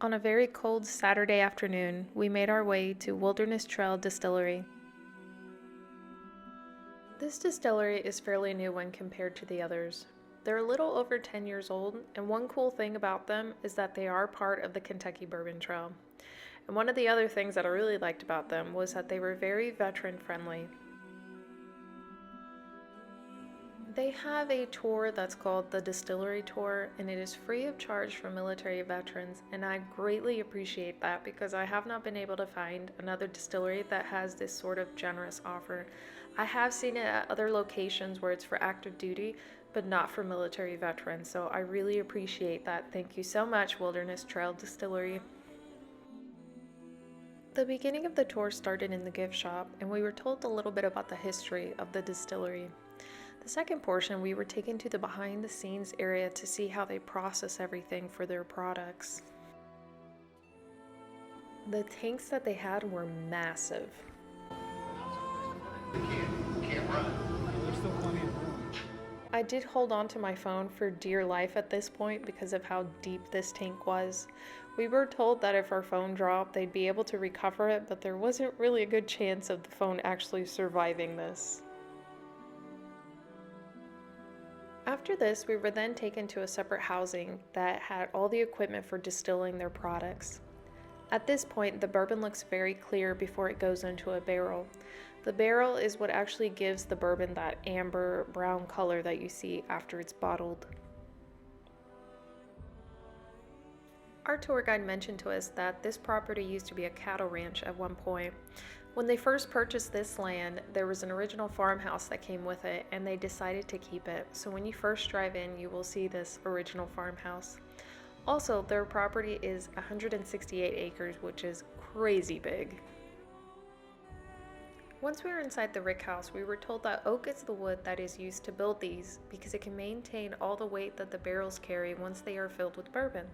On a very cold Saturday afternoon, we made our way to Wilderness Trail Distillery. This distillery is fairly new when compared to the others. They're a little over 10 years old, and one cool thing about them is that they are part of the Kentucky Bourbon Trail. And one of the other things that I really liked about them was that they were very veteran friendly. They have a tour that's called the Distillery Tour, and it is free of charge for military veterans, and I greatly appreciate that because I have not been able to find another distillery that has this sort of generous offer. I have seen it at other locations where it's for active duty, but not for military veterans, so I really appreciate that. Thank you so much, Wilderness Trail Distillery. The beginning of the tour started in the gift shop, and we were told a little bit about the history of the distillery. The second portion, we were taken to the behind the scenes area to see how they process everything for their products. The tanks that they had were massive. Can't run. There's still plenty of room. I did hold on to my phone for dear life at this point because of how deep this tank was. We were told that if our phone dropped, they'd be able to recover it, but there wasn't really a good chance of the phone actually surviving this. After this, we were then taken to a separate housing that had all the equipment for distilling their products. At this point, the bourbon looks very clear before it goes into a barrel. The barrel is what actually gives the bourbon that amber brown color that you see after it's bottled. Our tour guide mentioned to us that this property used to be a cattle ranch at one point. When they first purchased this land, there was an original farmhouse that came with it, and they decided to keep it. So when you first drive in, you will see this original farmhouse. Also, their property is 168 acres, which is crazy big. Once we were inside the rick house, we were told that oak is the wood that is used to build these because it can maintain all the weight that the barrels carry once they are filled with bourbon.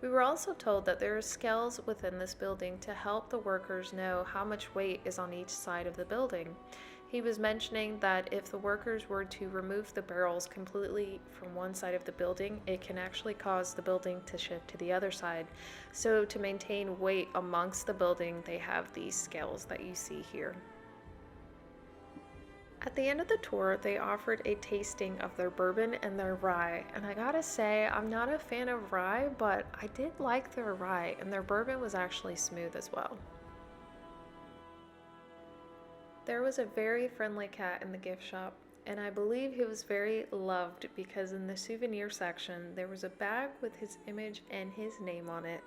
We were also told that there are scales within this building to help the workers know how much weight is on each side of the building. He was mentioning that if the workers were to remove the barrels completely from one side of the building, it can actually cause the building to shift to the other side. So to maintain weight amongst the building, they have these scales that you see here. At the end of the tour, they offered a tasting of their bourbon and their rye, and I gotta say, I'm not a fan of rye, but I did like their rye, and their bourbon was actually smooth as well. There was a very friendly cat in the gift shop, and I believe he was very loved because in the souvenir section, there was a bag with his image and his name on it.